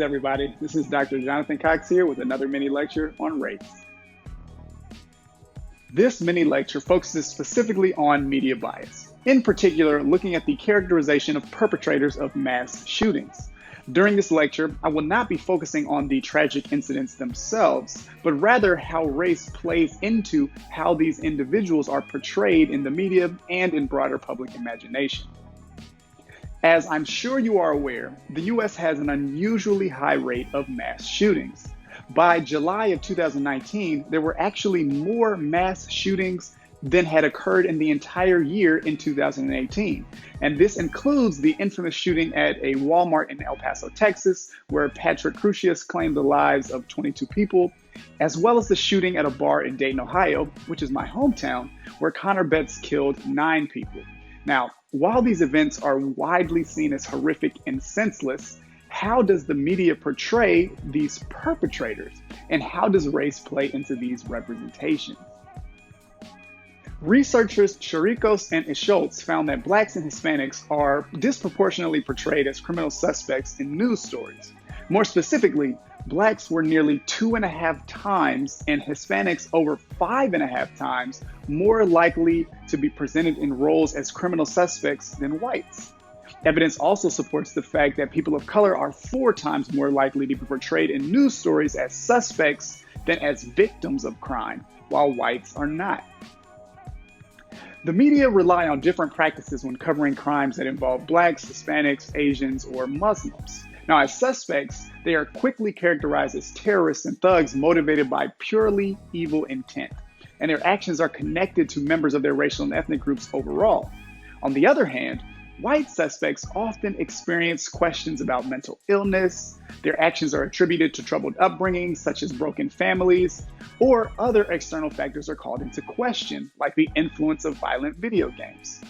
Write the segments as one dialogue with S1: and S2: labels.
S1: Greetings, everybody. This is Dr. Jonathan Cox here with another mini lecture on race. This mini lecture focuses specifically on media bias, in particular, looking at the characterization of perpetrators of mass shootings. During this lecture, I will not be focusing on the tragic incidents themselves, but rather how race plays into how these individuals are portrayed in the media and in broader public imagination. As I'm sure you are aware, the US has an unusually high rate of mass shootings. By July of 2019, there were actually more mass shootings than had occurred in the entire year in 2018. And this includes the infamous shooting at a Walmart in El Paso, Texas, where Patrick Crusius claimed the lives of 22 people, as well as the shooting at a bar in Dayton, Ohio, which is my hometown, where Connor Betts killed 9 people. Now, while these events are widely seen as horrific and senseless, how does the media portray these perpetrators? And how does race play into these representations? Researchers Chiricos and Schultz found that Blacks and Hispanics are disproportionately portrayed as criminal suspects in news stories. More specifically, Blacks were nearly 2.5 times and Hispanics over 5.5 times more likely to be presented in roles as criminal suspects than whites. Evidence also supports the fact that people of color are 4 times more likely to be portrayed in news stories as suspects than as victims of crime, while whites are not. The media rely on different practices when covering crimes that involve Blacks, Hispanics, Asians, or Muslims. Now, as suspects, they are quickly characterized as terrorists and thugs motivated by purely evil intent, and their actions are connected to members of their racial and ethnic groups overall. On the other hand, white suspects often experience questions about mental illness, their actions are attributed to troubled upbringings such as broken families, or other external factors are called into question, like the influence of violent video games.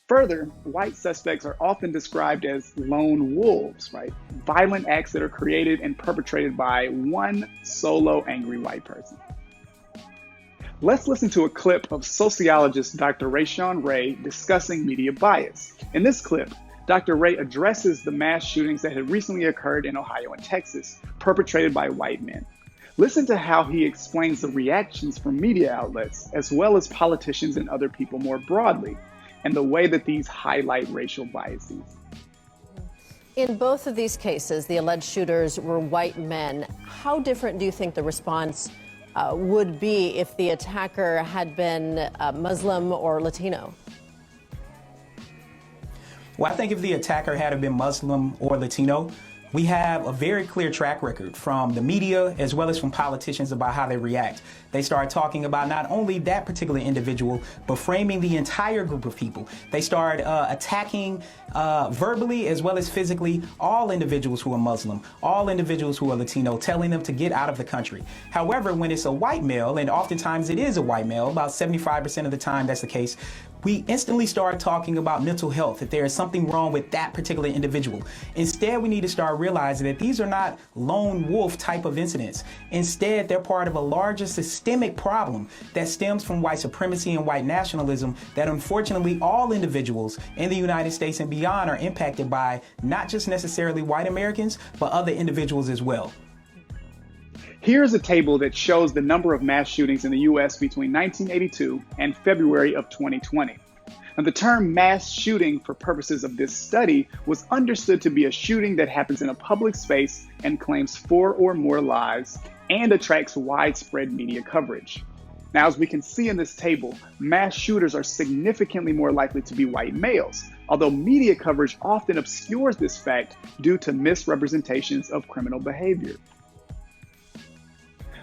S1: Further, white suspects are often described as lone wolves, right? Violent acts that are created and perpetrated by one solo angry white person. Let's listen to a clip of sociologist Dr. Rashawn Ray discussing media bias. In this clip, Dr. Ray addresses the mass shootings that had recently occurred in Ohio and Texas, perpetrated by white men. Listen to how he explains the reactions from media outlets, as well as politicians and other people more broadly, and the way that these highlight racial biases.
S2: In both of these cases, the alleged shooters were white men. How different do you think the response would be if the attacker had been Muslim or Latino?
S3: Well, I think if the attacker had been Muslim or Latino, we have a very clear track record from the media as well as from politicians about how they react. They start talking about not only that particular individual, but framing the entire group of people. They start attacking verbally as well as physically all individuals who are Muslim, all individuals who are Latino, telling them to get out of the country. However, when it's a white male, and oftentimes it is a white male, about 75% of the time that's the case, we instantly start talking about mental health, that there is something wrong with that particular individual. Instead, we need to start realizing that these are not lone wolf type of incidents. Instead, they're part of a larger systemic problem that stems from white supremacy and white nationalism that unfortunately all individuals in the United States and beyond are impacted by, not just necessarily white Americans, but other individuals as well.
S1: Here's a table that shows the number of mass shootings in the US between 1982 and February of 2020. Now, the term mass shooting for purposes of this study was understood to be a shooting that happens in a public space and claims 4 or more lives and attracts widespread media coverage. Now, as we can see in this table, mass shooters are significantly more likely to be white males, although media coverage often obscures this fact due to misrepresentations of criminal behavior.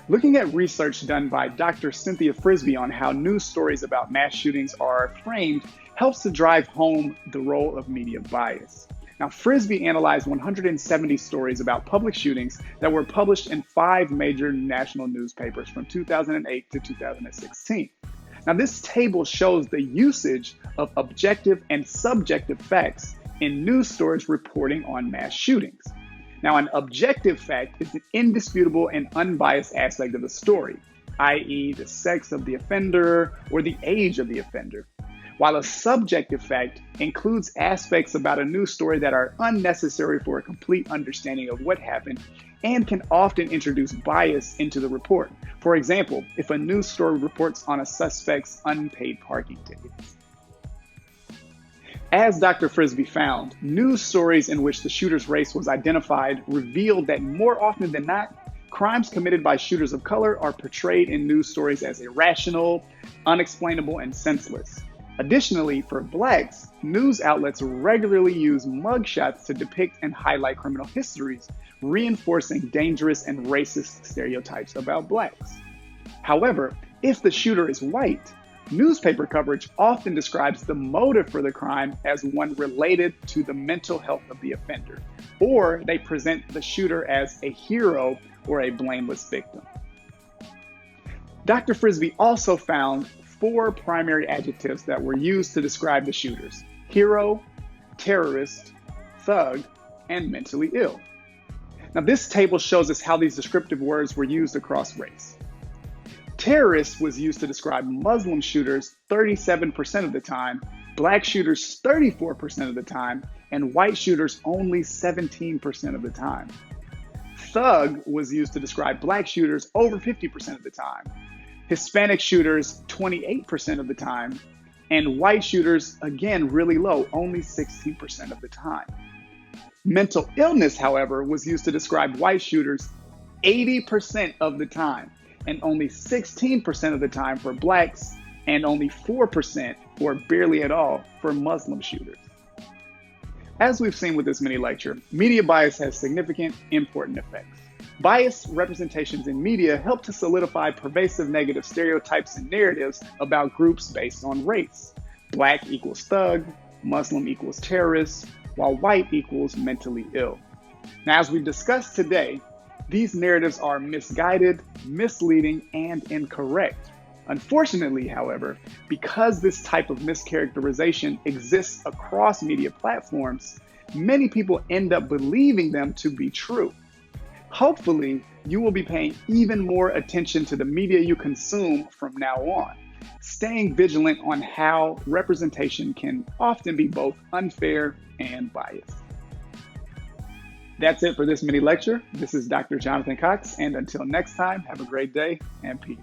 S1: Looking at research done by Dr. Cynthia Frisbie on how news stories about mass shootings are framed helps to drive home the role of media bias. Now, Frisbie analyzed 170 stories about public shootings that were published in 5 major national newspapers from 2008 to 2016. Now, this table shows the usage of objective and subjective facts in news stories reporting on mass shootings. Now, an objective fact is an indisputable and unbiased aspect of the story, i.e. the sex of the offender or the age of the offender. while a subjective fact includes aspects about a news story that are unnecessary for a complete understanding of what happened and can often introduce bias into the report. For example, if a news story reports on a suspect's unpaid parking tickets. As Dr. Frisby found, news stories in which the shooter's race was identified revealed that more often than not, crimes committed by shooters of color are portrayed in news stories as irrational, unexplainable, and senseless. Additionally, for Blacks, news outlets regularly use mugshots to depict and highlight criminal histories, reinforcing dangerous and racist stereotypes about Blacks. However, if the shooter is white, newspaper coverage often describes the motive for the crime as one related to the mental health of the offender, or they present the shooter as a hero or a blameless victim. Dr. Frisby also found 4 primary adjectives that were used to describe the shooters: hero, terrorist, thug, and mentally ill. Now, this table shows us how these descriptive words were used across race. Terrorist was used to describe Muslim shooters 37% of the time, Black shooters 34% of the time, and white shooters only 17% of the time. Thug was used to describe Black shooters over 50% of the time, Hispanic shooters 28% of the time, and white shooters, again, really low, only 16% of the time. Mental illness, however, was used to describe white shooters 80% of the time, and only 16% of the time for Blacks, and only 4% or barely at all for Muslim shooters. As we've seen with this mini lecture, media bias has significant, important effects. Biased representations in media help to solidify pervasive negative stereotypes and narratives about groups based on race. Black equals thug, Muslim equals terrorist, while white equals mentally ill. Now, as we've discussed today, these narratives are misguided, misleading, and incorrect. Unfortunately, however, because this type of mischaracterization exists across media platforms, many people end up believing them to be true. Hopefully, you will be paying even more attention to the media you consume from now on, staying vigilant on how representation can often be both unfair and biased. That's it for this mini lecture. This is Dr. Jonathan Cox, and until next time, have a great day and peace.